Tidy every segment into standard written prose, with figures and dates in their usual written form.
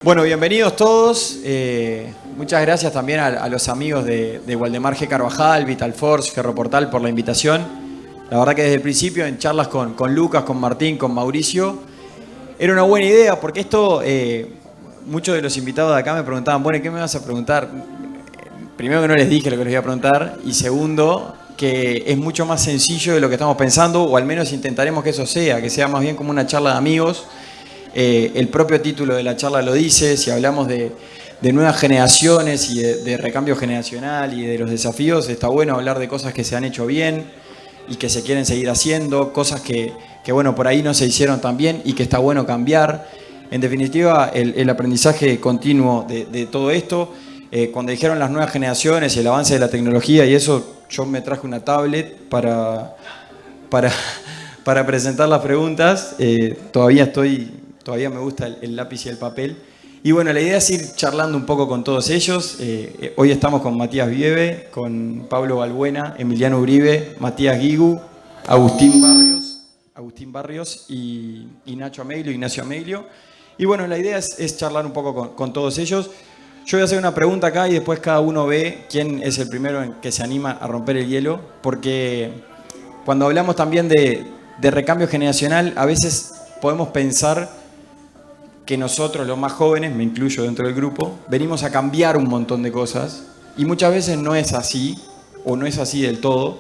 Bueno, bienvenidos todos. Muchas gracias también a los amigos de Waldemar G. Carvajal, Vital Force, Ferroportal por la invitación. La verdad que desde el principio, en charlas con Lucas, con Martín, con Mauricio, era una buena idea porque esto, muchos de los invitados de acá me preguntaban, bueno, ¿qué me vas a preguntar? Primero que no les dije lo que les iba a preguntar y segundo, que es mucho más sencillo de lo que estamos pensando, o al menos intentaremos que eso sea, que sea más bien como una charla de amigos. El propio título de la charla lo dice, si hablamos de nuevas generaciones y de recambio generacional y de los desafíos, está bueno hablar de cosas que se han hecho bien y que se quieren seguir haciendo, cosas que bueno, por ahí no se hicieron tan bien y que está bueno cambiar. En definitiva, el aprendizaje continuo de todo esto. Cuando dijeron las nuevas generaciones y el avance de la tecnología y eso, yo me traje una tablet para presentar las preguntas. Todavía me gusta el lápiz y el papel. Y bueno, la idea es ir charlando un poco con todos ellos. Hoy estamos con Matías Vieve, con Pablo Balbuena, Emiliano Uribe, Matías Guigu, Agustín Barrios y Ignacio Amelio. Y bueno, la idea es charlar un poco con todos ellos. Yo voy a hacer una pregunta acá y después cada uno ve quién es el primero en que se anima a romper el hielo, porque cuando hablamos también de recambio generacional, a veces podemos pensar que nosotros, los más jóvenes, me incluyo dentro del grupo, venimos a cambiar un montón de cosas y muchas veces no es así, o no es así del todo,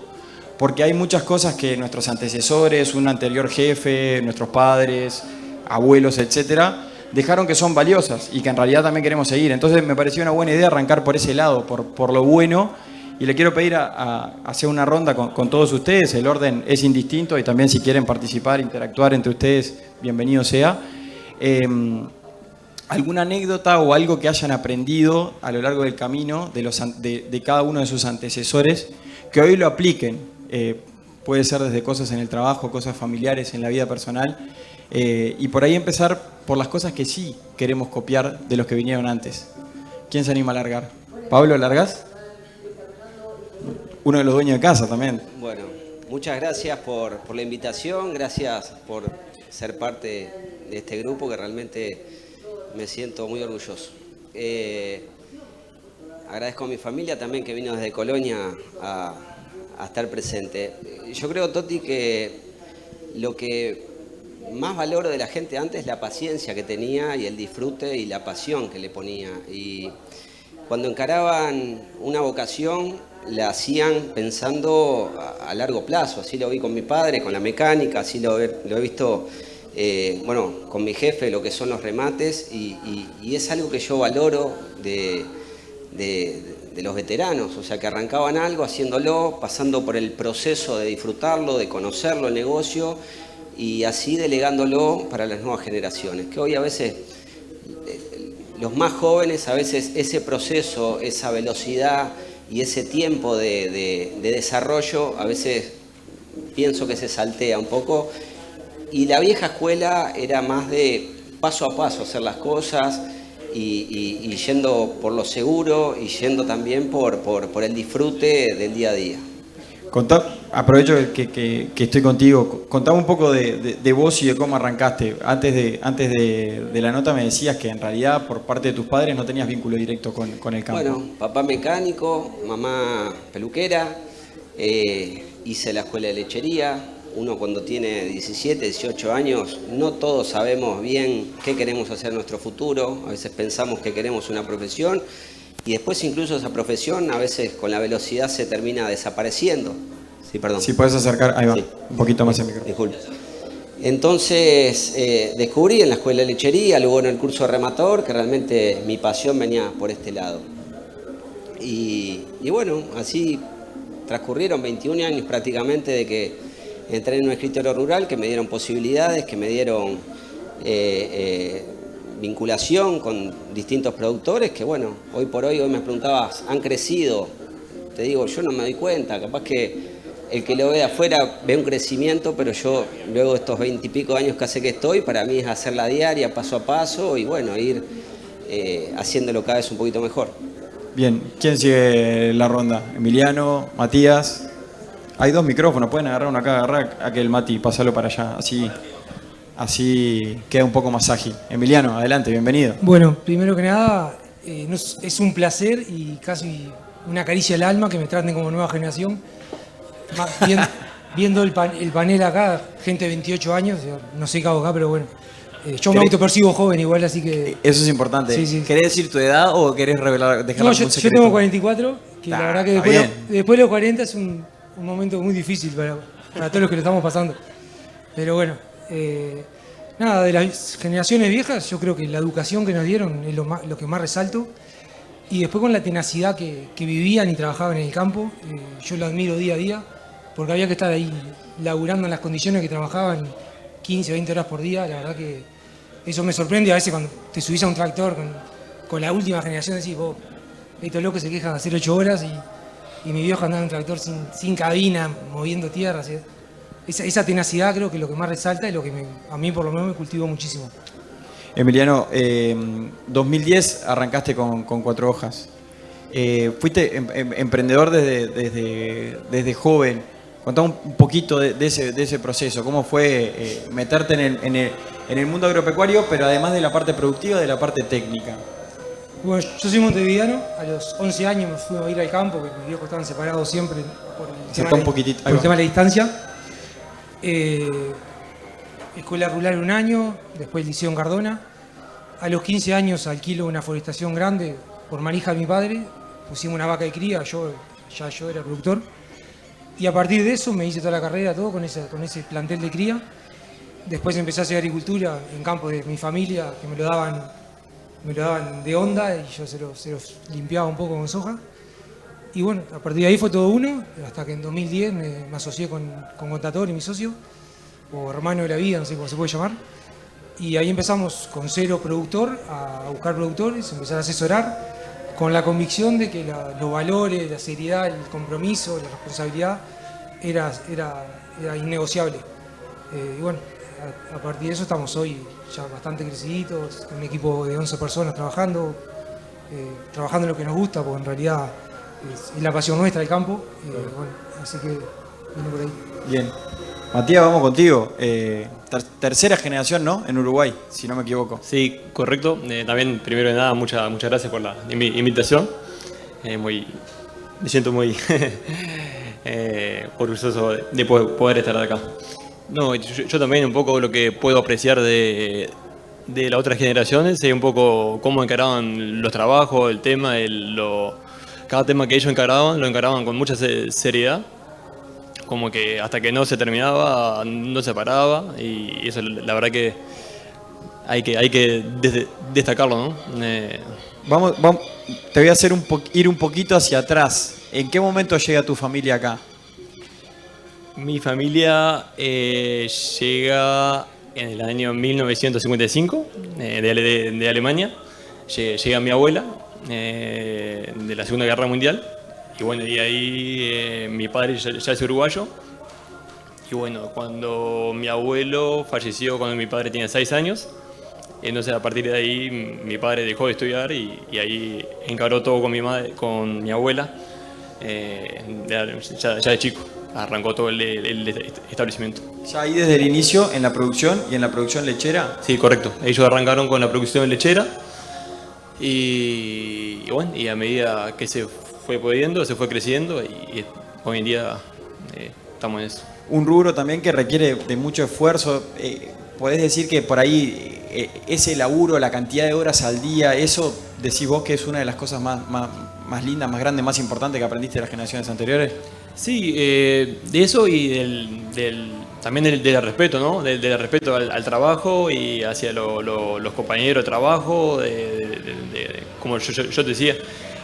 porque hay muchas cosas que nuestros antecesores, un anterior jefe, nuestros padres, abuelos, etcétera, dejaron que son valiosas y que en realidad también queremos seguir. Entonces me pareció una buena idea arrancar por ese lado, por lo bueno, y le quiero pedir a hacer una ronda con todos ustedes. El orden es indistinto y también si quieren participar, interactuar entre ustedes, bienvenido sea. ¿Alguna anécdota o algo que hayan aprendido a lo largo del camino de cada uno de sus antecesores que hoy lo apliquen? Puede ser desde cosas en el trabajo, cosas familiares, en la vida personal. Y por ahí empezar por las cosas que sí queremos copiar de los que vinieron antes. ¿Quién se anima a largar? ¿Pablo, largás? Uno de los dueños de casa también. Bueno, muchas gracias por la invitación, gracias por ser parte de este grupo que realmente me siento muy orgulloso. Agradezco a mi familia también que vino desde Colonia a estar presente. Yo creo, Toti, que lo que más valoro de la gente antes es la paciencia que tenía y el disfrute y la pasión que le ponía. Y cuando encaraban una vocación, la hacían pensando a largo plazo. Así lo vi con mi padre, con la mecánica, así lo he visto con mi jefe, lo que son los remates, y es algo que yo valoro de los veteranos, o sea, que arrancaban algo haciéndolo, pasando por el proceso de disfrutarlo, de conocerlo, el negocio, y así delegándolo para las nuevas generaciones, que hoy a veces los más jóvenes, a veces ese proceso, esa velocidad y ese tiempo de desarrollo, a veces pienso que se saltea un poco. Y la vieja escuela era más de paso a paso hacer las cosas y yendo por lo seguro y yendo también por el disfrute del día a día. Aprovecho que estoy contigo. Contame un poco de vos y de cómo arrancaste. Antes de la nota me decías que en realidad por parte de tus padres no tenías vínculo directo con el campo. Bueno, papá mecánico, mamá peluquera, hice la escuela de lechería. Uno cuando tiene 17, 18 años, no todos sabemos bien qué queremos hacer en nuestro futuro. A veces pensamos que queremos una profesión y después incluso esa profesión a veces con la velocidad se termina desapareciendo. Sí, perdón. Si puedes acercar, ahí va, sí. Un poquito más el micrófono. Disculpe. Entonces descubrí en la escuela de lechería, luego en el curso de rematador, que realmente mi pasión venía por este lado. Y bueno, así transcurrieron 21 años prácticamente de que entré en un escritorio rural, que me dieron posibilidades, que me dieron vinculación con distintos productores, que bueno, hoy me preguntabas, ¿han crecido? Te digo, yo no me doy cuenta, capaz que el que lo ve de afuera ve un crecimiento, pero yo luego de estos 20 y pico años que hace que estoy, para mí es hacerla diaria, paso a paso, y bueno, ir haciéndolo cada vez un poquito mejor. Bien, ¿quién sigue la ronda? Emiliano, Matías. Hay dos micrófonos, pueden agarrar uno acá, agarrar aquel Mati, pasalo para allá, así así queda un poco más ágil. Emiliano, adelante, bienvenido. Bueno, primero que nada, es un placer y casi una caricia al alma que me traten como nueva generación. Viendo el panel acá, gente de 28 años, no sé qué hago acá, pero bueno. Yo me autopercibo joven igual, así que... Eso es importante. Sí. ¿Querés decir tu edad o querés dejar No, algún yo secreto? tengo 44, que la verdad que bien. después de los 40 es un momento muy difícil para todos los que lo estamos pasando. Pero bueno, nada, de las generaciones viejas, yo creo que la educación que nos dieron es lo que más resalto. Y después con la tenacidad que vivían y trabajaban en el campo, yo lo admiro día a día, porque había que estar ahí laburando en las condiciones que trabajaban 15, 20 horas por día. La verdad que eso me sorprende. A veces cuando te subís a un tractor con la última generación decís, vos, estos locos se quejan de hacer 8 horas y mi viejo andaba en un tractor sin cabina, moviendo tierra. ¿Sí? Esa tenacidad creo que es lo que más resalta y lo que a mí por lo menos me cultivó muchísimo. Emiliano, 2010 arrancaste con 4 hojas. Fuiste emprendedor desde joven. Contá un poquito de ese proceso. ¿Cómo fue meterte en el mundo agropecuario, pero además de la parte productiva, de la parte técnica? Bueno, yo soy montevideano. A los 11 años me fui a ir al campo, porque mis viejos estaban separados siempre por el tema de la distancia. Escuela rural un año, después liceo en Cardona. A los 15 años alquilo una forestación grande por manija de mi padre. Pusimos una vaca de cría, yo era productor. Y a partir de eso me hice toda la carrera, todo con ese plantel de cría. Después empecé a hacer agricultura en campos de mi familia, que me lo daban de onda y yo se los limpiaba un poco con soja. Y bueno, a partir de ahí fue todo uno, hasta que en 2010 me asocié con Contator y mi socio, o hermano de la vida, no sé cómo se puede llamar. Y ahí empezamos con cero productor, a buscar productores, empezar a asesorar, con la convicción de que los valores, la seriedad, el compromiso, la responsabilidad era innegociable. Y bueno, a partir de eso estamos hoy ya bastante creciditos, un equipo de 11 personas trabajando en lo que nos gusta, porque en realidad es la pasión nuestra el campo. Bueno, así que viene por ahí. Bien. Matías, vamos contigo. Tercera generación, ¿no? En Uruguay, si no me equivoco. Sí, correcto. También, primero de nada, muchas gracias por la invitación. Me siento muy orgulloso de poder estar acá. No, yo también un poco lo que puedo apreciar de las otras generaciones es un poco cómo encaraban los trabajos, el tema, cada tema que ellos lo encaraban con mucha seriedad. Como que hasta que no se terminaba, no se paraba, y eso la verdad que hay que destacarlo, ¿no? Vamos, te voy a hacer ir un poquito hacia atrás. ¿En qué momento llega tu familia acá? Mi familia llega en el año 1955 de Alemania. Llega mi abuela de la Segunda Guerra Mundial. Y bueno, y ahí mi padre ya es uruguayo. Y bueno, cuando mi abuelo falleció cuando mi padre tenía 6 años, entonces a partir de ahí mi padre dejó de estudiar y ahí encaró todo con mi abuela, ya de chico. Arrancó todo el establecimiento. ¿Ya ahí desde el inicio en la producción y en la producción lechera? Sí, correcto. Ellos arrancaron con la producción lechera y bueno, y a medida que se fue pudiendo, se fue creciendo y hoy en día estamos en eso. Un rubro también que requiere de mucho esfuerzo. ¿Podés decir que por ahí ese laburo, la cantidad de horas al día, eso decís vos que es una de las cosas más lindas, más grandes, más importantes que aprendiste de las generaciones anteriores? Sí, de eso y también del respeto, ¿no? Del respeto al trabajo y hacia los compañeros de trabajo, como yo te decía,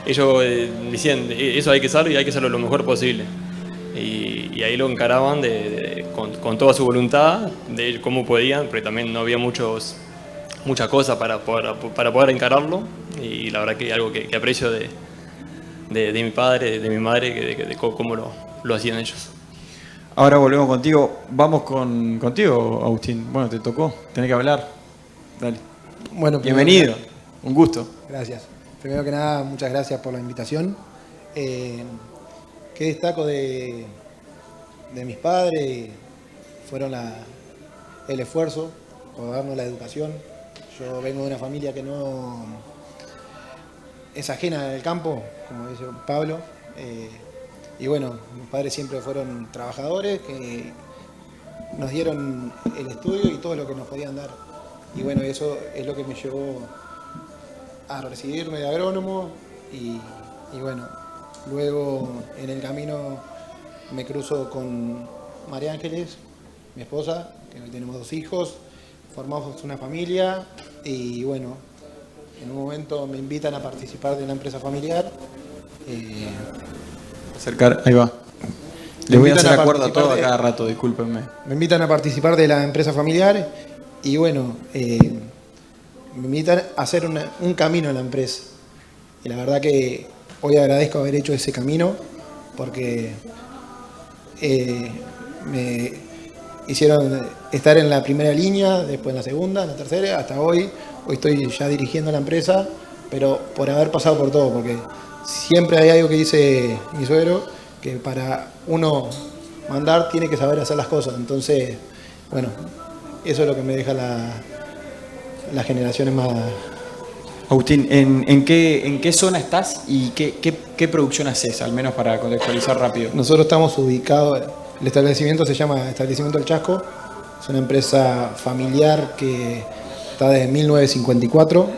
ellos decían, eso hay que hacerlo y hay que hacerlo lo mejor posible. Y ahí lo encaraban con toda su voluntad, de cómo podían, porque también no había muchas cosas para poder encararlo, y la verdad que es algo que aprecio de mi padre, de mi madre, de cómo lo hacían ellos. Ahora volvemos contigo. Vamos contigo, Agustín. Bueno, te tocó, tenés que hablar. Dale. Bueno, bienvenido, un gusto. Gracias. Primero que nada, muchas gracias por la invitación. ¿Qué destaco de mis padres? Fueron el esfuerzo, por darnos la educación. Yo vengo de una familia que no es ajena al campo, como dice Pablo. Y bueno, mis padres siempre fueron trabajadores que nos dieron el estudio y todo lo que nos podían dar. Y bueno, eso es lo que me llevó a recibirme de agrónomo y bueno, luego en el camino me cruzo con María Ángeles, mi esposa, que hoy tenemos 2 hijos, formamos una familia y bueno, en un momento me invitan a participar de una empresa familiar. Acercar, ahí va. Les voy a hacer acuerdo a todo a cada rato, discúlpenme. Me invitan a participar de la empresa familiar y bueno, me invitan a hacer un camino en la empresa. Y la verdad que hoy agradezco haber hecho ese camino porque me hicieron estar en la primera línea, después en la segunda, en la tercera, hasta hoy. Hoy estoy ya dirigiendo la empresa, pero por haber pasado por todo, porque siempre hay algo que dice mi suegro, que para uno mandar tiene que saber hacer las cosas. Entonces, bueno, eso es lo que me deja las generaciones más... Agustín, ¿en qué zona estás y qué producción haces? Al menos para contextualizar rápido. Nosotros estamos ubicados, el establecimiento se llama Establecimiento El Chasco, es una empresa familiar que está desde 1954.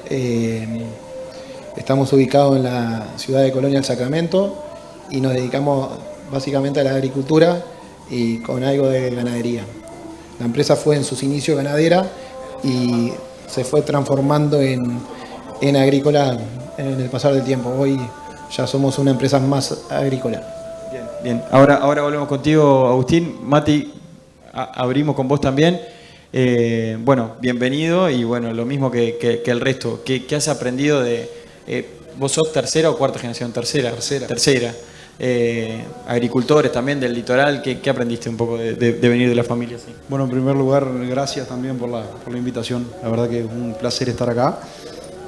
Estamos ubicados en la ciudad de Colonia del Sacramento y nos dedicamos básicamente a la agricultura y con algo de ganadería. La empresa fue en sus inicios ganadera y se fue transformando en agrícola en el pasar del tiempo. Hoy ya somos una empresa más agrícola. Bien. Ahora volvemos contigo, Agustín. Mati, abrimos con vos también. Bueno, bienvenido y bueno, lo mismo que el resto. ¿Qué has aprendido de... ¿Vos sos tercera o cuarta generación? Tercera. Agricultores también del litoral. ¿Qué aprendiste un poco de venir de la familia? Sí. Bueno, en primer lugar, gracias también por la invitación. La verdad que es un placer estar acá.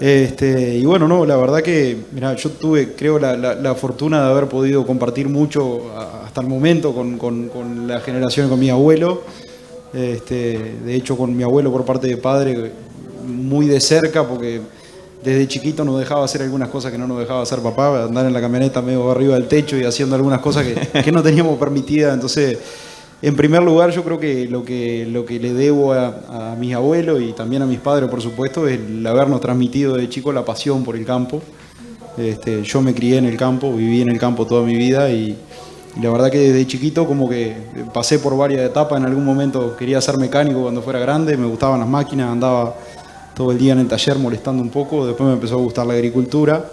Y bueno, no, la verdad que, mirá, yo tuve, creo, la fortuna de haber podido compartir mucho hasta el momento con la generación, con mi abuelo. De hecho, con mi abuelo por parte de padre, muy de cerca, porque desde chiquito nos dejaba hacer algunas cosas que no nos dejaba hacer papá, andar en la camioneta medio arriba del techo y haciendo algunas cosas que no teníamos permitidas. Entonces, en primer lugar, yo creo que lo que le debo a mis abuelos y también a mis padres, por supuesto, es el habernos transmitido de chico la pasión por el campo. Yo me crié en el campo, viví en el campo toda mi vida y la verdad que desde chiquito como que pasé por varias etapas. En algún momento quería ser mecánico cuando fuera grande, me gustaban las máquinas, andaba todo el día en el taller molestando un poco. Después me empezó a gustar la agricultura.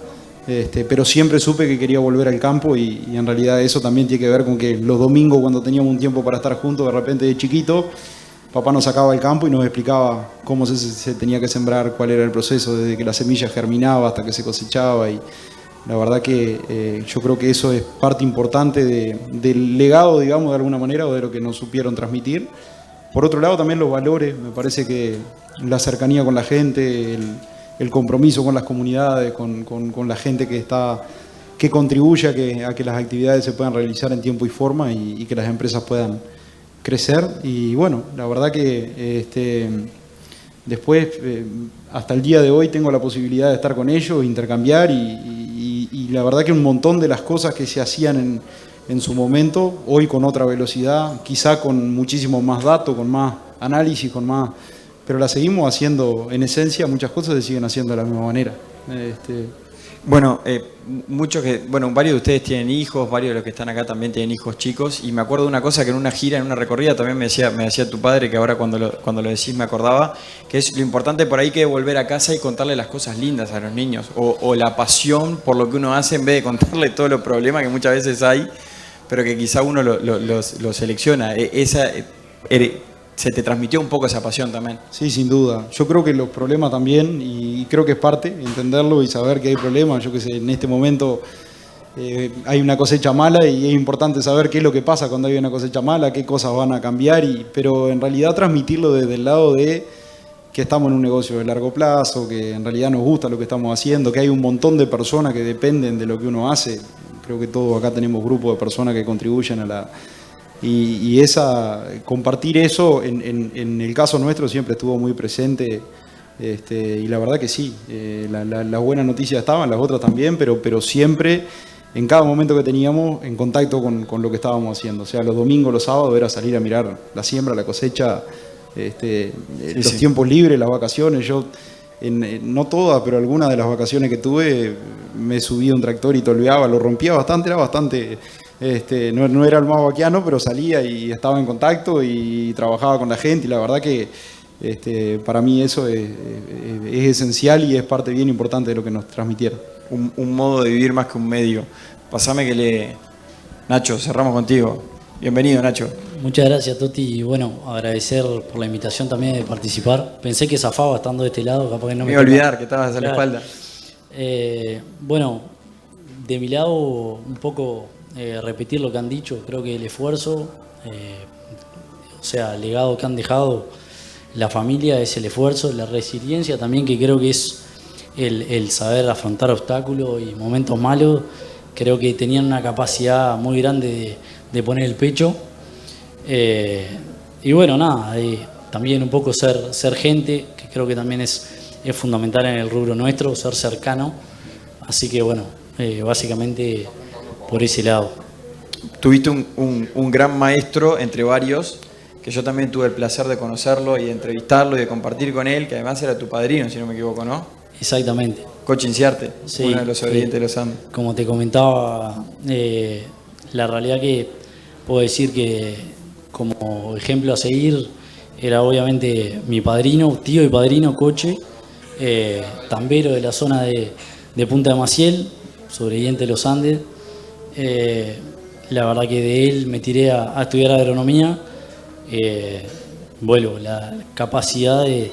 Pero siempre supe que quería volver al campo y en realidad eso también tiene que ver con que los domingos, cuando teníamos un tiempo para estar juntos, de repente de chiquito, papá nos sacaba al campo y nos explicaba cómo se tenía que sembrar, cuál era el proceso, desde que la semilla germinaba hasta que se cosechaba. Y la verdad que yo creo que eso es parte importante del legado, digamos, de alguna manera, o de lo que nos supieron transmitir. Por otro lado, también los valores, me parece que la cercanía con la gente, el compromiso con las comunidades, con la gente que contribuye a que las actividades se puedan realizar en tiempo y forma y que las empresas puedan crecer. Y bueno, la verdad que después, hasta el día de hoy, tengo la posibilidad de estar con ellos, intercambiar y la verdad que un montón de las cosas que se hacían en su momento, hoy con otra velocidad, quizá con muchísimo más datos, con más análisis, pero la seguimos haciendo en esencia, muchas cosas se siguen haciendo de la misma manera. Bueno, varios de ustedes tienen hijos, varios de los que están acá también tienen hijos chicos, y me acuerdo de una cosa que en una gira, en una recorrida, también me decía tu padre, que ahora cuando lo decís me acordaba, que es lo importante por ahí que es volver a casa y contarle las cosas lindas a los niños, o la pasión por lo que uno hace en vez de contarle todos los problemas que muchas veces hay, pero que quizá uno lo selecciona. Se te transmitió un poco esa pasión también. Sí, sin duda. Yo creo que los problemas también, y creo que es parte, entenderlo y saber que hay problemas. Yo que sé, en este momento hay una cosecha mala y es importante saber qué es lo que pasa cuando hay una cosecha mala, qué cosas van a cambiar, pero en realidad transmitirlo desde el lado de que estamos en un negocio de largo plazo, que en realidad nos gusta lo que estamos haciendo, que hay un montón de personas que dependen de lo que uno hace. Creo que todos acá tenemos grupos de personas que contribuyen a y compartir eso en el caso nuestro siempre estuvo muy presente. Y la verdad que sí, las buenas noticias estaban, las otras también, pero siempre, en cada momento que teníamos, en contacto con lo que estábamos haciendo. O sea, los domingos, los sábados era salir a mirar la siembra, la cosecha, los tiempos libres, las vacaciones. Yo, no todas, pero algunas de las vacaciones que tuve, me subí a un tractor y tolveaba, lo rompía bastante, era bastante... no era el más vaquiano, pero salía y estaba en contacto y trabajaba con la gente, y la verdad que para mí eso es esencial y es parte bien importante de lo que nos transmitieron. Un modo de vivir más que un medio. Pasame que Nacho, cerramos contigo. Bienvenido, Nacho. Muchas gracias, Toti. Y bueno, agradecer por la invitación también de participar. Pensé que zafaba estando de este lado, capaz que no me iba a toca. olvidar que estabas a la espalda. Bueno, de mi lado, un poco repetir lo que han dicho. Creo que el esfuerzo, o sea, el legado que han dejado la familia es el esfuerzo, la resiliencia también, que creo que es el saber afrontar obstáculos y momentos malos. Creo que tenían una capacidad muy grande de poner el pecho. Y bueno, nada, también un poco ser gente, que creo que también es fundamental en el rubro nuestro, ser cercano. Así que bueno, básicamente por ese lado. Tuviste un gran maestro entre varios, que yo también tuve el placer de conocerlo y de entrevistarlo y de compartir con él, que además era tu padrino, si no me equivoco, ¿no? Exactamente. Coche Inciarte, Sí, uno de los sobrevivientes de los Andes. Como te comentaba, la realidad que puedo decir que como ejemplo a seguir era obviamente mi padrino, tío y padrino, Coche, tambero de la zona de Punta de Maciel, sobreviviente de los Andes. La verdad que de él me tiré a estudiar agronomía. Bueno, la capacidad de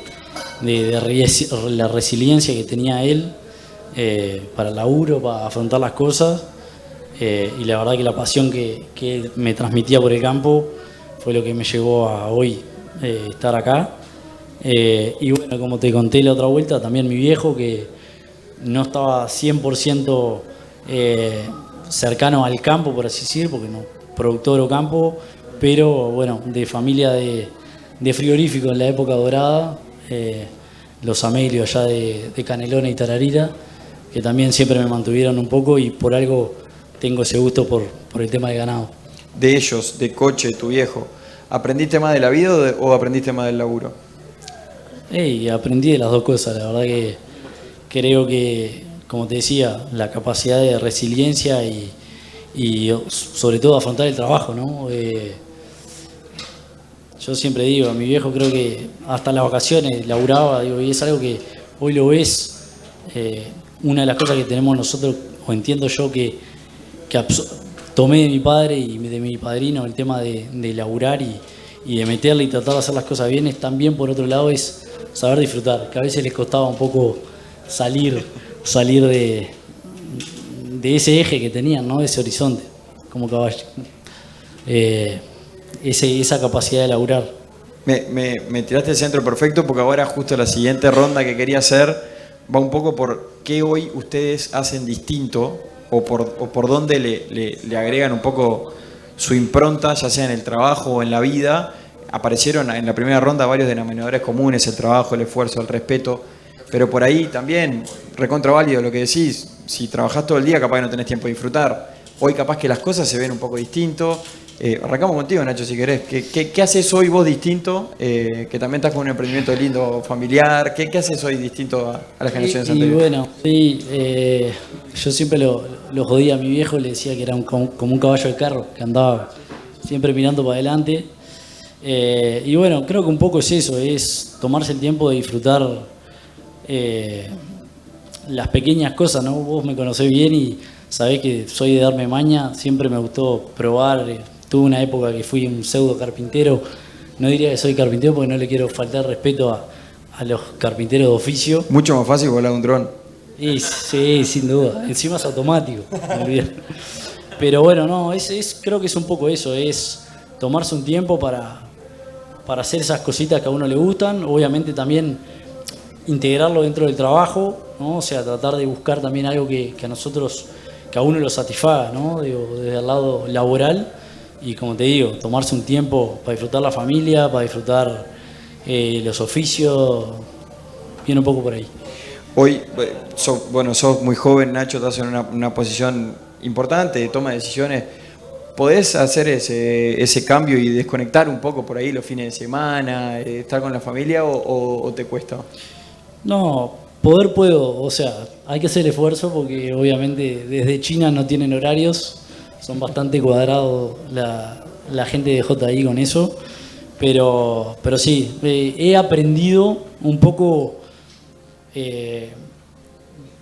la resiliencia que tenía él para el laburo, para afrontar las cosas, y la verdad que la pasión que él me transmitía por el campo fue lo que me llevó a hoy estar acá. Y bueno, como te conté la otra vuelta, también mi viejo, que no estaba 100% cercano al campo, por así decir, porque no, productor o campo, pero bueno, de familia de frigorífico en la época dorada, los Amelios allá de Canelones y Tararira, que también siempre me mantuvieron un poco, y por algo tengo ese gusto por el tema de ganado. De ellos, de Coche, tu viejo, ¿aprendiste más de la vida o aprendiste más del laburo? Aprendí de las dos cosas, la verdad que creo que, como te decía, la capacidad de resiliencia y sobre todo afrontar el trabajo, ¿no? Yo siempre digo, a mi viejo creo que hasta en las vacaciones laburaba, digo, y es algo que hoy lo ves, una de las cosas que tenemos nosotros, o entiendo yo que tomé de mi padre y de mi padrino, el tema de laburar y de meterle y tratar de hacer las cosas bien, es también por otro lado es saber disfrutar, que a veces les costaba un poco salir de ese eje que tenían, ¿no? De ese horizonte, como caballo. Esa capacidad de laburar. Me tiraste el centro perfecto, porque ahora justo la siguiente ronda que quería hacer va un poco por qué hoy ustedes hacen distinto o por dónde le agregan un poco su impronta, ya sea en el trabajo o en la vida. Aparecieron en la primera ronda varios denominadores comunes: el trabajo, el esfuerzo, el respeto, pero por ahí también, recontra válido lo que decís, si trabajás todo el día capaz que no tenés tiempo de disfrutar. Hoy capaz que las cosas se ven un poco distinto. Arrancamos contigo, Nacho, si querés. ¿Qué haces hoy vos distinto? Que también estás con un emprendimiento lindo familiar. ¿Qué haces hoy distinto a las generaciones anteriores? Y bueno, sí, yo siempre lo jodía a mi viejo, le decía que era como un caballo de carro, que andaba siempre mirando para adelante. Y bueno, creo que un poco es eso, es tomarse el tiempo de disfrutar las pequeñas cosas, ¿no? Vos me conocés bien y sabés que soy de darme maña, siempre me gustó probar. Tuve una época que fui un pseudo carpintero, no diría que soy carpintero porque no le quiero faltar respeto a los carpinteros de oficio. Mucho más fácil volar un dron. Y, sí, sin duda, encima es automático, me olvidé. Pero bueno, no, creo que es un poco eso, es tomarse un tiempo para hacer esas cositas que a uno le gustan, obviamente también integrarlo dentro del trabajo, ¿no? O sea, tratar de buscar también algo que a nosotros, que a uno lo satisfaga, ¿no? Digo, desde el lado laboral. y como te digo, tomarse un tiempo para disfrutar la familia, para disfrutar los oficios, viene un poco por ahí. Hoy, sos muy joven, Nacho, estás en una posición importante de toma de decisiones. ¿Podés hacer ese cambio y desconectar un poco por ahí los fines de semana, estar con la familia o te cuesta? No, poder puedo, o sea, hay que hacer el esfuerzo porque obviamente desde China no tienen horarios, son bastante cuadrados la gente de JI con eso, pero sí, he aprendido un poco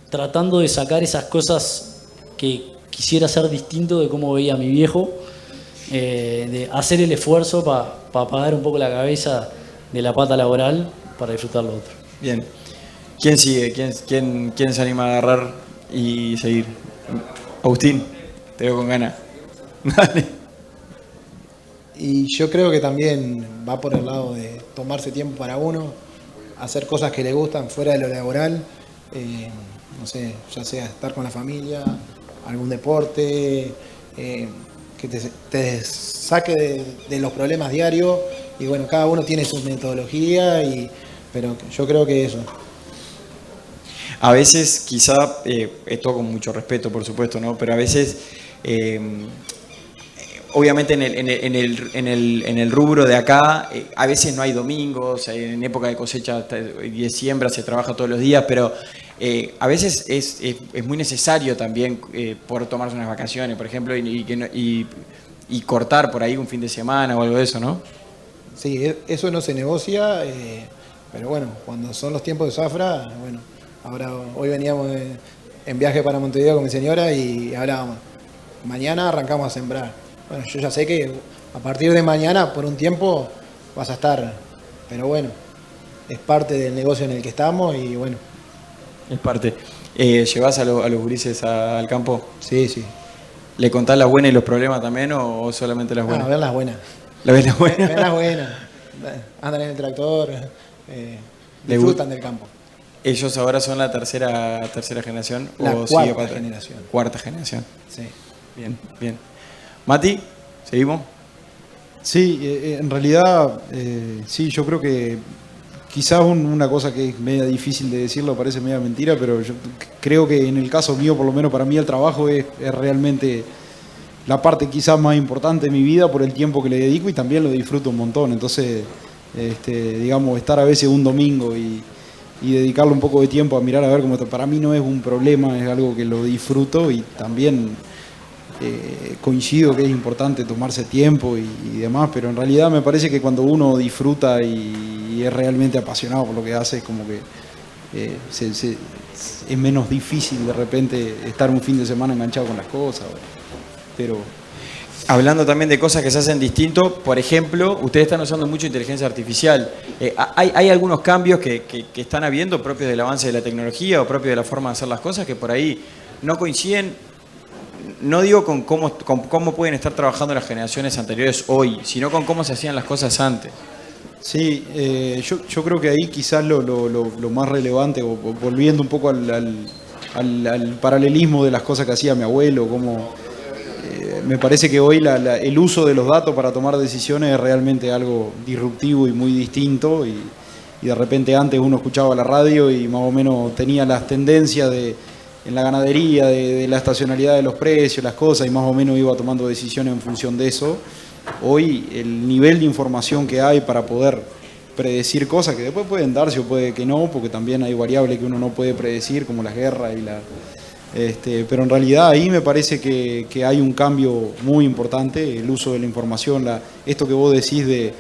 tratando de sacar esas cosas que quisiera hacer distinto de cómo veía a mi viejo, de hacer el esfuerzo para apagar un poco la cabeza de la pata laboral para disfrutar lo otro. Bien. ¿Quién sigue? ¿Quién se anima a agarrar y seguir? Agustín, te veo con ganas. Dale. Y yo creo que también va por el lado de tomarse tiempo para uno, hacer cosas que le gustan fuera de lo laboral, no sé, ya sea estar con la familia, algún deporte, que te saque de los problemas diarios. Y bueno, cada uno tiene su metodología, pero yo creo que eso. A veces, quizá, esto con mucho respeto, por supuesto, ¿no? Pero a veces, obviamente en el rubro de acá, a veces no hay domingos, en época de cosecha y de siembra se trabaja todos los días, pero a veces es muy necesario también poder tomarse unas vacaciones, por ejemplo, y cortar por ahí un fin de semana o algo de eso, ¿no? Sí, eso no se negocia, pero bueno, cuando son los tiempos de zafra, bueno, hoy veníamos en viaje para Montevideo con mi señora y hablábamos, mañana arrancamos a sembrar. Bueno, yo ya sé que a partir de mañana, por un tiempo, vas a estar, pero bueno, es parte del negocio en el que estamos y bueno. Es parte. ¿Llevas a los gurises al campo? Sí, sí. ¿Le contás las buenas y los problemas también o solamente las buenas? A ver las buenas. ¿La ves las buenas? Ver las buenas. Andan en el tractor, disfrutan del campo. ¿Ellos ahora son la tercera generación? La ¿O cuarta sigue para atrás? generación. Cuarta generación. Sí. Bien, bien. Mati, ¿seguimos? Sí, en realidad, sí, yo creo que quizás una cosa que es media difícil de decirlo, parece media mentira, pero yo creo que en el caso mío, por lo menos para mí, el trabajo es realmente la parte quizás más importante de mi vida por el tiempo que le dedico y también lo disfruto un montón. Entonces, digamos, estar a veces un domingo y dedicarle un poco de tiempo a mirar a ver cómo está, para mí no es un problema, es algo que lo disfruto y también coincido que es importante tomarse tiempo y demás, pero en realidad me parece que cuando uno disfruta y es realmente apasionado por lo que hace, es como que es menos difícil de repente estar un fin de semana enganchado con las cosas. Pero hablando también de cosas que se hacen distinto, por ejemplo, ustedes están usando mucho inteligencia artificial. ¿Hay algunos cambios que están habiendo propios del avance de la tecnología o propios de la forma de hacer las cosas que por ahí no coinciden? No digo con cómo pueden estar trabajando las generaciones anteriores hoy, sino con cómo se hacían las cosas antes. Sí, yo creo que ahí quizás lo más relevante, volviendo un poco al paralelismo de las cosas que hacía mi abuelo, me parece que hoy el uso de los datos para tomar decisiones es realmente algo disruptivo y muy distinto y de repente antes uno escuchaba la radio y más o menos tenía las tendencias en la ganadería, de la estacionalidad de los precios, las cosas, y más o menos iba tomando decisiones en función de eso. Hoy el nivel de información que hay para poder predecir cosas que después pueden darse o puede que no, porque también hay variables que uno no puede predecir, como las guerras pero en realidad ahí me parece que hay un cambio muy importante, el uso de la información, esto que vos decís de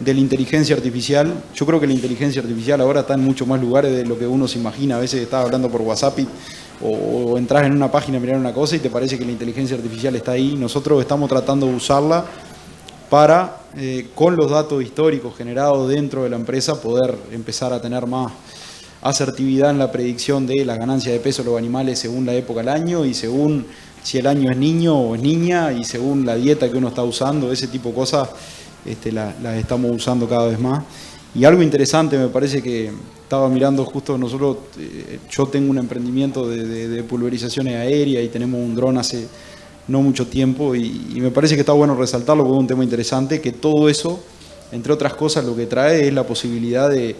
la inteligencia artificial. Yo creo que la inteligencia artificial ahora está en muchos más lugares de lo que uno se imagina. A veces estás hablando por WhatsApp o entras en una página a mirar una cosa y te parece que la inteligencia artificial está ahí. Nosotros estamos tratando de usarla para, con los datos históricos generados dentro de la empresa, poder empezar a tener más asertividad en la predicción de las ganancias de peso de los animales según la época del año y según si el año es niño o es niña y según la dieta que uno está usando. Ese tipo de cosas las estamos usando cada vez más. Y algo interesante me parece que estaba mirando justo nosotros, yo tengo un emprendimiento de pulverizaciones aéreas y tenemos un dron hace no mucho tiempo y me parece que está bueno resaltarlo porque es un tema interesante, que todo eso, entre otras cosas, lo que trae es la posibilidad de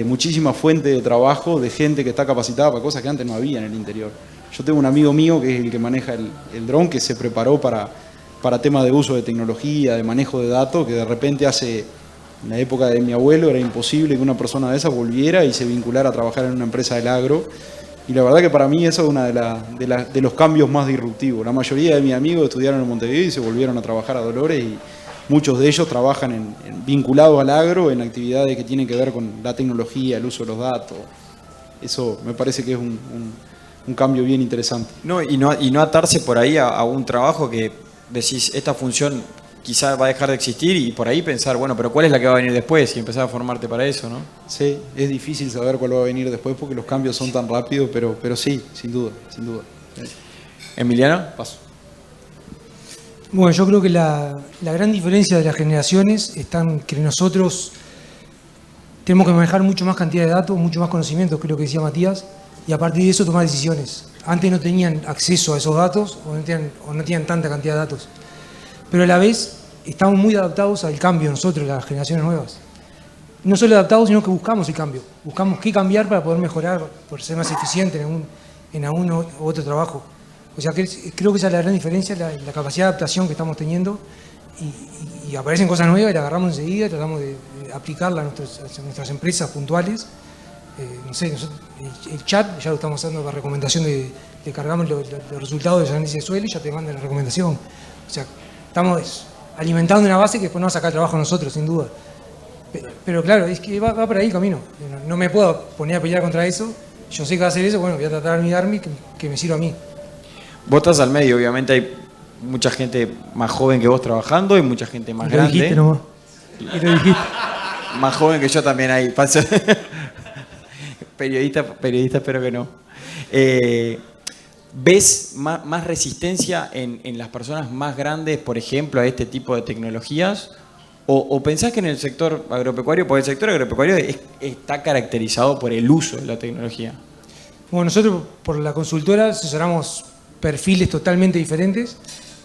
muchísima fuente de trabajo, de gente que está capacitada para cosas que antes no había en el interior. Yo tengo un amigo mío que es el que maneja el dron, que se preparó para temas de uso de tecnología, de manejo de datos, que de repente en la época de mi abuelo era imposible que una persona de esa volviera y se vinculara a trabajar en una empresa del agro. Y la verdad que para mí eso es uno de los cambios más disruptivos. La mayoría de mis amigos estudiaron en Montevideo y se volvieron a trabajar a Dolores y muchos de ellos trabajan vinculados al agro en actividades que tienen que ver con la tecnología, el uso de los datos. Eso me parece que es un cambio bien interesante. No, y no atarse por ahí a un trabajo que decís, esta función quizás va a dejar de existir y por ahí pensar, bueno, pero ¿cuál es la que va a venir después? Y empezar a formarte para eso, ¿no? Sí, es difícil saber cuál va a venir después porque los cambios son tan rápidos, pero sí, sin duda, sin duda. Emiliano, Paso. Bueno, yo creo que la gran diferencia de las generaciones está en que nosotros tenemos que manejar mucho más cantidad de datos, mucho más conocimientos, que es lo que decía Matías, y a partir de eso tomar decisiones. Antes no tenían acceso a esos datos o no tenían tanta cantidad de datos. Pero a la vez estamos muy adaptados al cambio nosotros, las generaciones nuevas. No solo adaptados, sino que buscamos el cambio. Buscamos qué cambiar para poder mejorar, por ser más eficiente en algún u otro trabajo. O sea, creo que esa es la gran diferencia, la capacidad de adaptación que estamos teniendo. Y aparecen cosas nuevas y la agarramos enseguida y tratamos de aplicarla a nuestras empresas puntuales. No sé, el chat ya lo estamos usando para recomendación le cargamos los resultados de los análisis de suelo y ya te mandan la recomendación. O sea, estamos alimentando una base que después nos va a sacar trabajo a nosotros, sin duda. Pero claro, es que va por ahí el camino. No me puedo poner a pelear contra eso. Yo sé que va a hacer eso, bueno, voy a tratar de amigarme que me sirva a mí. vos estás al medio, obviamente hay mucha gente más joven que vos trabajando y mucha gente más grande. Dijiste nomás. Y lo dijiste. Más joven que yo también hay. Periodista espero que no. ¿Ves más resistencia en las personas más grandes, por ejemplo, a este tipo de tecnologías? ¿O pensás que en el sector agropecuario, porque el sector agropecuario está caracterizado por el uso de la tecnología? Bueno, nosotros por la consultora asesoramos perfiles totalmente diferentes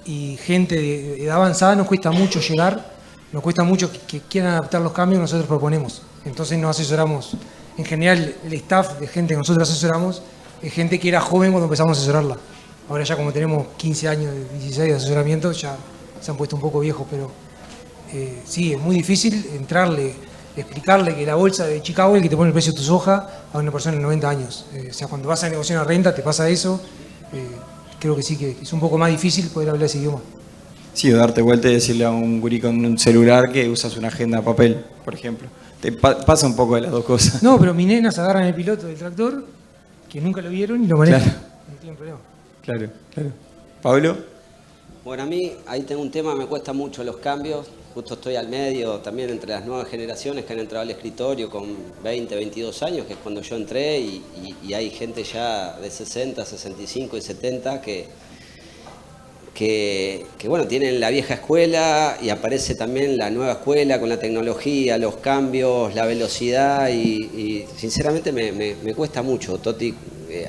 y gente de edad avanzada nos cuesta mucho llegar, nos cuesta mucho que quieran adaptar los cambios que nosotros proponemos. Entonces nos asesoramos, en general el staff de gente que nosotros asesoramos es gente que era joven cuando empezamos a asesorarla. Ahora ya como tenemos 15 años, 16 de asesoramiento, ya se han puesto un poco viejos, pero sí, es muy difícil explicarle que la bolsa de Chicago es el que te pone el precio de tu soja a una persona de 90 años. O sea, cuando vas a negociar una renta te pasa eso. Creo que sí que es un poco más difícil poder hablar ese idioma. Sí, o darte vuelta y decirle a un gurí con un celular que usas una agenda de papel, por ejemplo. Te pasa un poco de las dos cosas. No, pero mis nenas agarran el piloto del tractor, que nunca lo vieron y lo manejan. Claro. No tienen problema. Claro. ¿Pablo? Bueno, a mí ahí tengo un tema, me cuesta mucho los cambios. Justo estoy al medio también entre las nuevas generaciones que han entrado al escritorio con 20, 22 años, que es cuando yo entré, y hay gente ya de 60, 65 y 70 que bueno, tienen la vieja escuela y aparece también la nueva escuela con la tecnología, los cambios, la velocidad y sinceramente me cuesta mucho, Toti,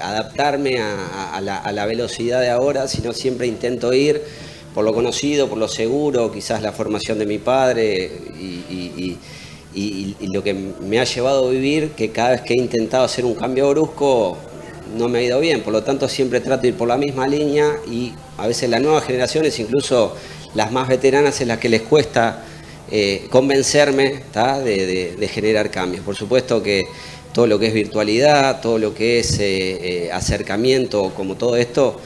adaptarme a la velocidad de ahora, sino siempre intento ir por lo conocido, por lo seguro, quizás la formación de mi padre y lo que me ha llevado a vivir, que cada vez que he intentado hacer un cambio brusco no me ha ido bien, por lo tanto siempre trato de ir por la misma línea y a veces las nuevas generaciones, incluso las más veteranas, es las que les cuesta convencerme de generar cambios. Por supuesto que todo lo que es virtualidad, todo lo que es acercamiento, como todo esto,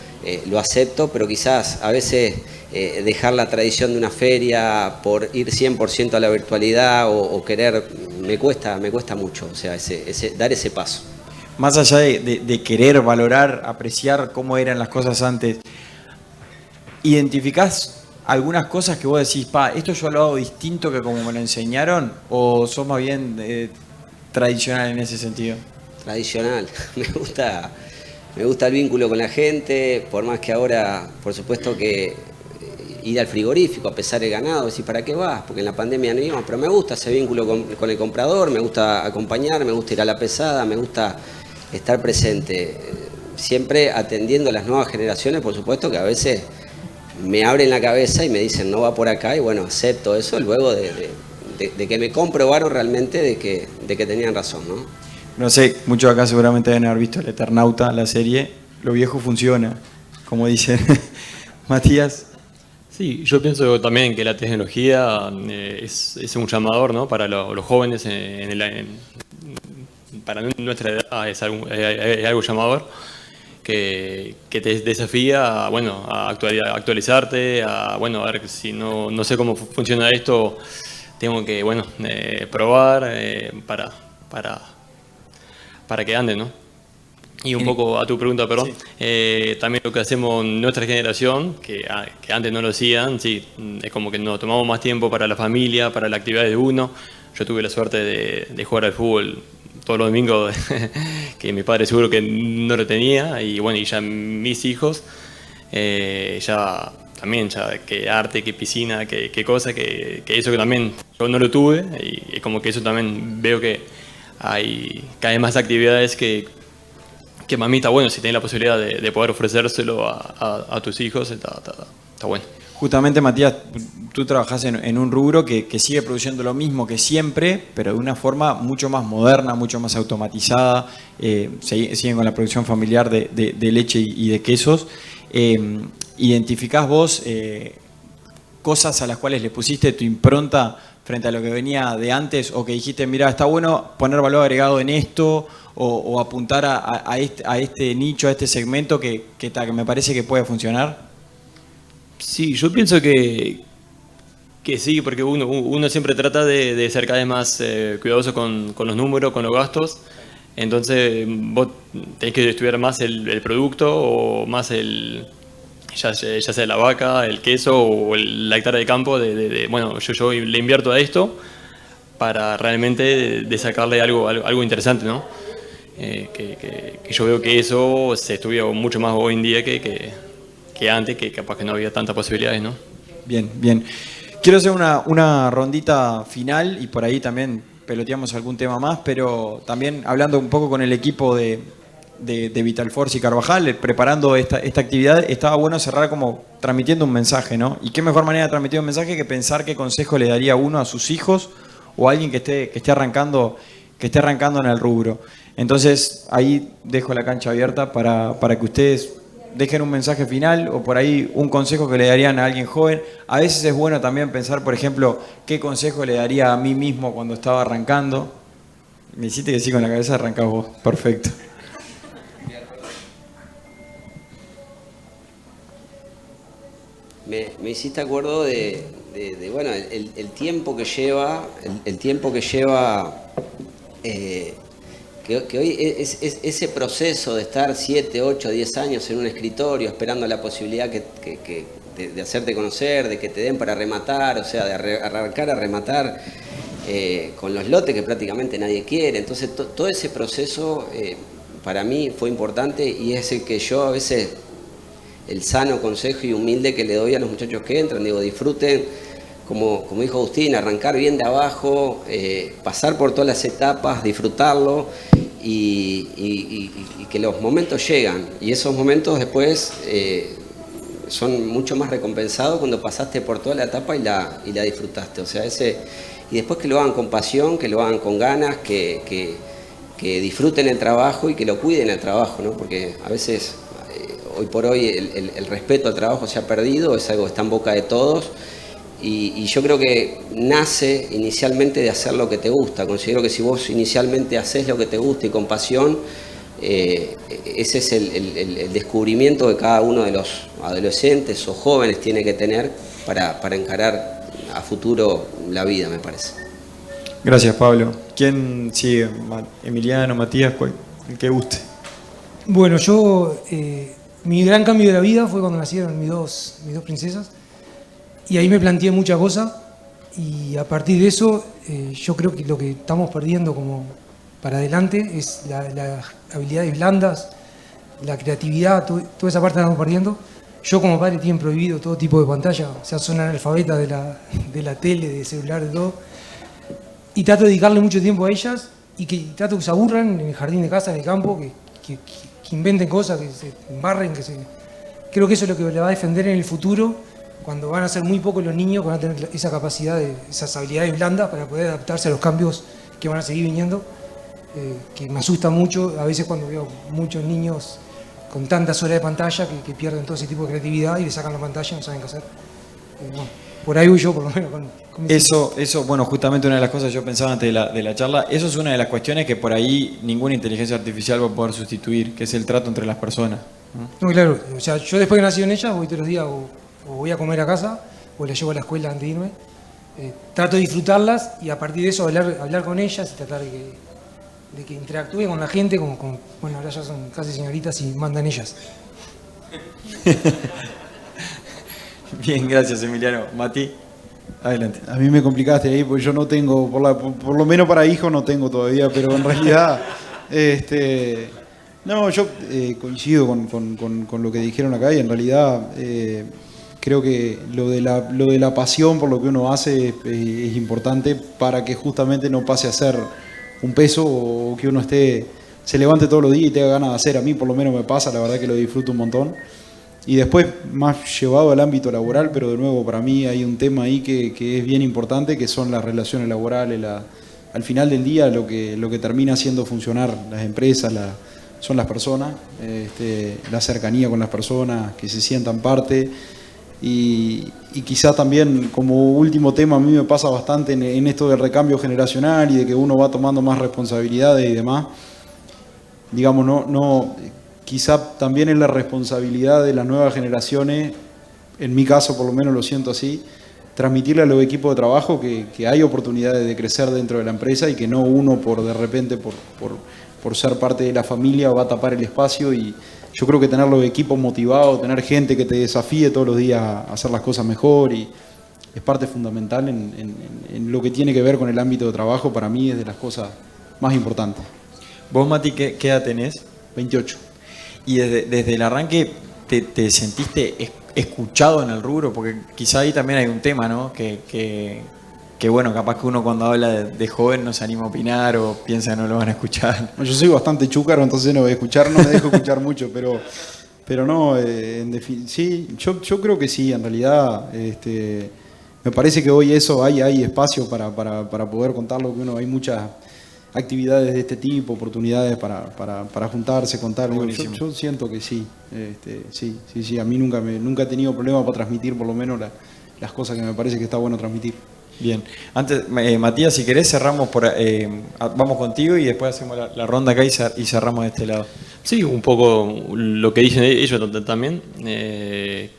lo acepto, pero quizás a veces dejar la tradición de una feria por ir 100% a la virtualidad o querer, me cuesta mucho, o sea, dar ese paso. Más allá de querer valorar, apreciar cómo eran las cosas antes, ¿identificás algunas cosas que vos decís, esto yo lo hago distinto que como me lo enseñaron? ¿O sos más bien tradicional en ese sentido? Tradicional, me gusta el vínculo con la gente, por más que ahora, por supuesto que ir al frigorífico a pesar el ganado, decir, ¿para qué vas? Porque en la pandemia no íbamos, pero me gusta ese vínculo con el comprador, me gusta acompañar, me gusta ir a la pesada, me gusta estar presente, siempre atendiendo a las nuevas generaciones, por supuesto que a veces me abren la cabeza y me dicen no va por acá, y bueno, acepto eso luego de que me comprobaron realmente de que tenían razón, ¿no? No sé, muchos acá seguramente deben haber visto El Eternauta, la serie. Lo viejo funciona, como dice Matías. Sí, yo pienso también que la tecnología es un llamador, ¿no? Para los jóvenes para nuestra edad es algo llamador que te desafía a actualizarte, a ver si no sé cómo funciona esto, tengo que probar para que ande, ¿no? Y un poco a tu pregunta, perdón, también lo que hacemos nuestra generación, que antes no lo hacían, sí, es como que nos tomamos más tiempo para la familia, para la actividad de uno. Yo tuve la suerte de jugar al fútbol todos los domingos, que mi padre seguro que no lo tenía, y bueno, y ya mis hijos, ya que arte, que piscina, que cosa, que eso que también yo no lo tuve, y es como que eso también veo que hay cada vez más actividades que para mí está bueno, si tenés la posibilidad de poder ofrecérselo a tus hijos, está bueno. Justamente, Matías, tú trabajás en un rubro que sigue produciendo lo mismo que siempre, pero de una forma mucho más moderna, mucho más automatizada. Siguen con la producción familiar de leche y de quesos. ¿Identificás vos cosas a las cuales le pusiste tu impronta frente a lo que venía de antes, o que dijiste, mira, está bueno poner valor agregado en esto, o apuntar a este nicho, a este segmento que me parece que puede funcionar? Sí, yo pienso que sí, porque uno siempre trata de ser cada vez más cuidadoso con los números, con los gastos. Entonces vos tenés que estudiar más el producto, o más ya sea la vaca, el queso o la hectárea de campo. Yo le invierto a esto para realmente de sacarle algo interesante, ¿no? Que yo veo que eso se estudia mucho más hoy en día que antes, que capaz que no había tantas posibilidades, ¿no? Bien, bien. Quiero hacer una rondita final, y por ahí también peloteamos algún tema más, pero también hablando un poco con el equipo de Vitalforce y Carvajal, preparando esta actividad, estaba bueno cerrar como transmitiendo un mensaje, ¿no? Y qué mejor manera de transmitir un mensaje que pensar qué consejo le daría uno a sus hijos o a alguien que esté arrancando en el rubro. Entonces, ahí dejo la cancha abierta para que ustedes dejen un mensaje final, o por ahí un consejo que le darían a alguien joven. A veces es bueno también pensar, por ejemplo, qué consejo le daría a mí mismo cuando estaba arrancando. Me hiciste que sí con la cabeza, arrancás vos. Perfecto. Me hiciste acuerdo de el tiempo que lleva, que hoy es ese proceso de estar 7, 8, 10 años en un escritorio esperando la posibilidad de hacerte conocer, de que te den para rematar, o sea, de arrancar a rematar con los lotes que prácticamente nadie quiere. Entonces todo ese proceso para mí fue importante, y es el que yo a veces, el sano consejo y humilde que le doy a los muchachos que entran, digo, disfruten, como dijo Agustín, arrancar bien de abajo, pasar por todas las etapas, disfrutarlo, y que los momentos llegan, y esos momentos después son mucho más recompensados cuando pasaste por toda la etapa y la disfrutaste. O sea, y después que lo hagan con pasión, que lo hagan con ganas, que disfruten el trabajo y que lo cuiden el trabajo, ¿no? Porque a veces hoy por hoy el respeto al trabajo se ha perdido, es algo que está en boca de todos, y yo creo que nace inicialmente de hacer lo que te gusta. Considero que si vos inicialmente haces lo que te gusta y con pasión, ese es el descubrimiento que cada uno de los adolescentes o jóvenes tiene que tener para encarar a futuro la vida, me parece. Gracias, Pablo. ¿Quién sigue? Emiliano, Matías, el que guste. Bueno, yo, mi gran cambio de la vida fue cuando nacieron mis dos princesas, y ahí me planteé muchas cosas, y a partir de eso yo creo que lo que estamos perdiendo como para adelante es las habilidades blandas, la creatividad, toda esa parte la estamos perdiendo. Yo como padre tienen prohibido todo tipo de pantalla, o sea, son analfabetas de la tele, de celular, de todo, y trato de dedicarle mucho tiempo a ellas, y trato que se aburran en el jardín de casa, en el campo, que inventen cosas, que se embarren, creo que eso es lo que le va a defender en el futuro, cuando van a ser muy pocos los niños que van a tener esa capacidad, esas habilidades blandas para poder adaptarse a los cambios que van a seguir viniendo, que me asusta mucho a veces cuando veo muchos niños con tantas horas de pantalla que pierden todo ese tipo de creatividad y le sacan la pantalla y no saben qué hacer. Bueno, por ahí voy yo, por lo menos. Con Eso, bueno, justamente una de las cosas que yo pensaba antes de la charla, eso es una de las cuestiones que por ahí ninguna inteligencia artificial va a poder sustituir, que es el trato entre las personas, ¿no? No, claro, o sea, yo después que nací en ellas voy todos los días o voy a comer a casa o las llevo a la escuela antes de irme. Trato de disfrutarlas y a partir de eso hablar con ellas y tratar de que interactúen con la gente, bueno, ahora ya son casi señoritas y mandan ellas. Bien, gracias Emiliano. Mati, adelante. A mí me complicaste ahí, porque yo no tengo, por lo menos para hijos no tengo todavía, pero en realidad, no, yo coincido con lo que dijeron acá y en realidad creo que lo de la pasión por lo que uno hace es importante para que justamente no pase a ser un peso o que uno se levante todos los días y tenga ganas de hacer. A mí por lo menos me pasa, la verdad que lo disfruto un montón. Y después, más llevado al ámbito laboral, pero de nuevo para mí hay un tema ahí que es bien importante, que son las relaciones laborales. Al final del día lo que termina haciendo funcionar las empresas son las personas, la cercanía con las personas, que se sientan parte. Y quizá también como último tema a mí me pasa bastante en esto del recambio generacional y de que uno va tomando más responsabilidades y demás. Digamos, quizá también es la responsabilidad de las nuevas generaciones, en mi caso por lo menos lo siento así, transmitirle a los equipos de trabajo que hay oportunidades de crecer dentro de la empresa y que no uno de repente por ser parte de la familia va a tapar el espacio. Y yo creo que tener los equipos motivados, tener gente que te desafíe todos los días a hacer las cosas mejor y es parte fundamental en lo que tiene que ver con el ámbito de trabajo. Para mí es de las cosas más importantes. ¿Vos, Mati, qué edad tenés? 28. ¿Y desde el arranque te sentiste escuchado en el rubro? Porque quizá ahí también hay un tema, ¿no? Que bueno, capaz que uno cuando habla de joven no se anima a opinar o piensa que no lo van a escuchar. Yo soy bastante chúcaro, entonces no me dejo escuchar mucho, pero no, sí, yo creo que sí, en realidad me parece que hoy hay espacio para poder contarlo, que hay muchas actividades de este tipo, oportunidades para juntarse, contar. Yo siento que sí, sí, a mí nunca he tenido problema para transmitir por lo menos las cosas que me parece que está bueno transmitir. Bien, antes, Matías, si querés cerramos vamos contigo y después hacemos la ronda acá y cerramos de este lado. Sí, un poco lo que dicen ellos también, que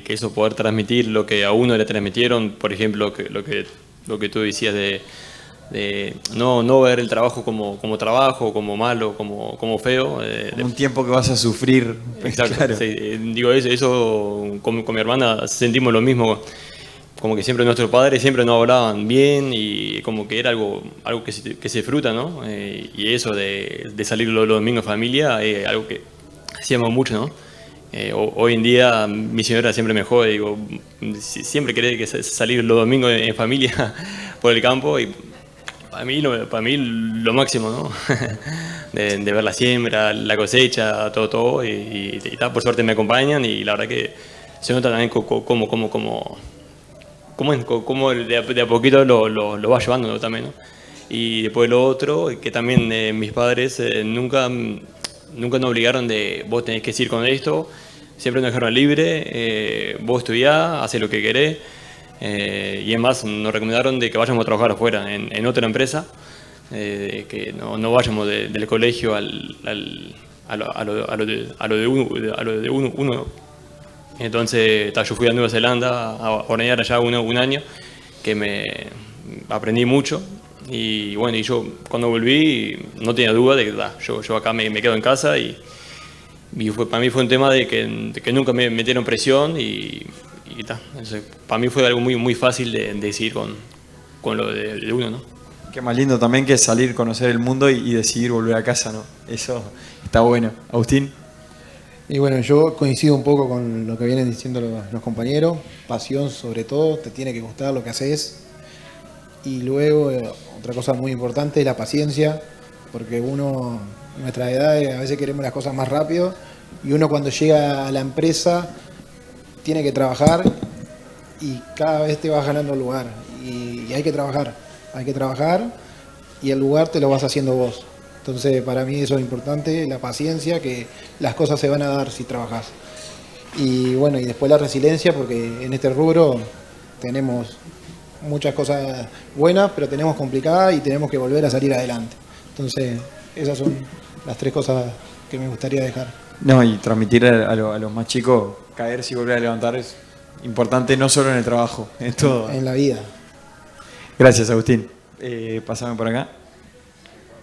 eso poder transmitir lo que a uno le transmitieron, por ejemplo, lo que tú decías de no ver el trabajo como trabajo, como malo, como feo. Un tiempo que vas a sufrir. Exacto, claro. Sí, digo, eso con mi hermana sentimos lo mismo. Como que siempre nuestros padres siempre nos hablaban bien y como que era algo que se disfruta, ¿no? Y eso de salir los domingos en familia es algo que hacíamos mucho, ¿no? Hoy en día mi señora siempre me jode, digo, siempre querés que salir los domingos en familia por el campo y para mí lo máximo, ¿no? de ver la siembra, la cosecha, todo y por suerte me acompañan y la verdad que se nota también cómo de a poquito lo va llevando, ¿no? También, ¿no? Y después lo otro, que también mis padres nunca nos obligaron de vos tenés que ir con esto, siempre nos dejaron libre, vos estudiá, hacés lo que querés, y es más, nos recomendaron de que vayamos a trabajar afuera, en otra empresa, que no vayamos del colegio a lo de uno. Entonces yo fui a Nueva Zelanda a hornear allá un año, que me aprendí mucho y bueno, y yo cuando volví no tenía duda de que yo acá me quedo en casa y para mí fue un tema de que nunca me metieron presión y entonces, para mí fue algo muy fácil de seguir con lo de uno, ¿no? Qué más lindo también que salir, conocer el mundo y decidir volver a casa, ¿no? Eso está bueno. Agustín. Y bueno, yo coincido un poco con lo que vienen diciendo los compañeros. Pasión sobre todo, te tiene que gustar lo que haces. Y luego, otra cosa muy importante es la paciencia, porque uno, en nuestras edades, a veces queremos las cosas más rápido, y uno cuando llega a la empresa tiene que trabajar y cada vez te vas ganando lugar. Y hay que trabajar y el lugar te lo vas haciendo vos. Entonces para mí eso es importante, la paciencia, que las cosas se van a dar si trabajas. Y bueno, y después la resiliencia, porque en este rubro tenemos muchas cosas buenas, pero tenemos complicadas y tenemos que volver a salir adelante. Entonces esas son las 3 cosas que me gustaría dejar. No, y transmitir a los más chicos, caerse y volver a levantar es importante no solo en el trabajo, en todo. En la vida. Gracias, Agustín. Pasame por acá.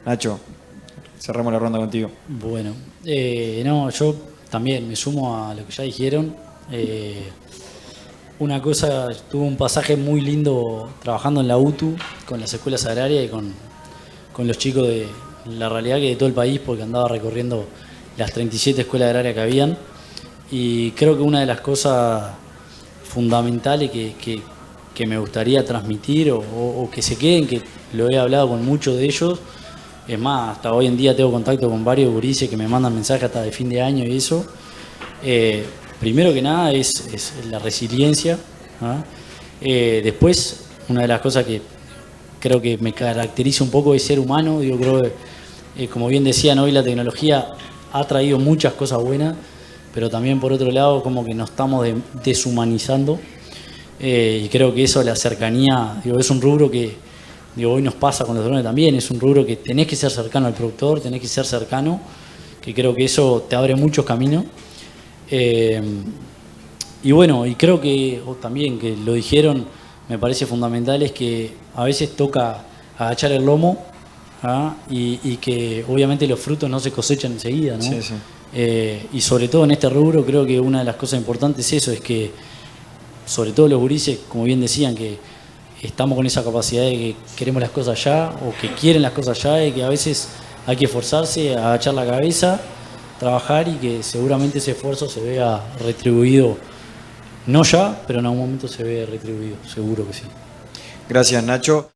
Nacho, cerramos la ronda contigo. Bueno, no, yo también me sumo a lo que ya dijeron. Una cosa, tuve un pasaje muy lindo trabajando en la UTU con las escuelas agrarias y con los chicos de la realidad que de todo el país, porque andaba recorriendo las 37 escuelas agrarias que habían. Y creo que una de las cosas fundamentales que me gustaría transmitir o que se queden, que lo he hablado con muchos de ellos, es más, hasta hoy en día tengo contacto con varios gurises que me mandan mensajes hasta de fin de año y eso. Primero que nada es la resiliencia, ¿ah? Después, una de las cosas que creo que me caracteriza un poco es ser humano. Yo creo que, como bien decían, hoy la tecnología ha traído muchas cosas buenas, pero también por otro lado como que nos estamos deshumanizando. Y creo que eso, la cercanía, es un rubro que hoy nos pasa con los drones también, es un rubro que tenés que ser cercano al productor, tenés que ser cercano, que creo que eso te abre muchos caminos. Y bueno, y creo que también, que lo dijeron, me parece fundamental, es que a veces toca agachar el lomo, ¿ah? y que obviamente los frutos no se cosechan enseguida, ¿no? Sí, sí. Y sobre todo en este rubro creo que una de las cosas importantes es eso, es que sobre todo los gurises, como bien decían, que estamos con esa capacidad de que queremos las cosas ya, o que quieren las cosas ya, y que a veces hay que esforzarse, agachar la cabeza, trabajar, y que seguramente ese esfuerzo se vea retribuido, no ya, pero en algún momento se ve retribuido, seguro que sí. Gracias, Nacho.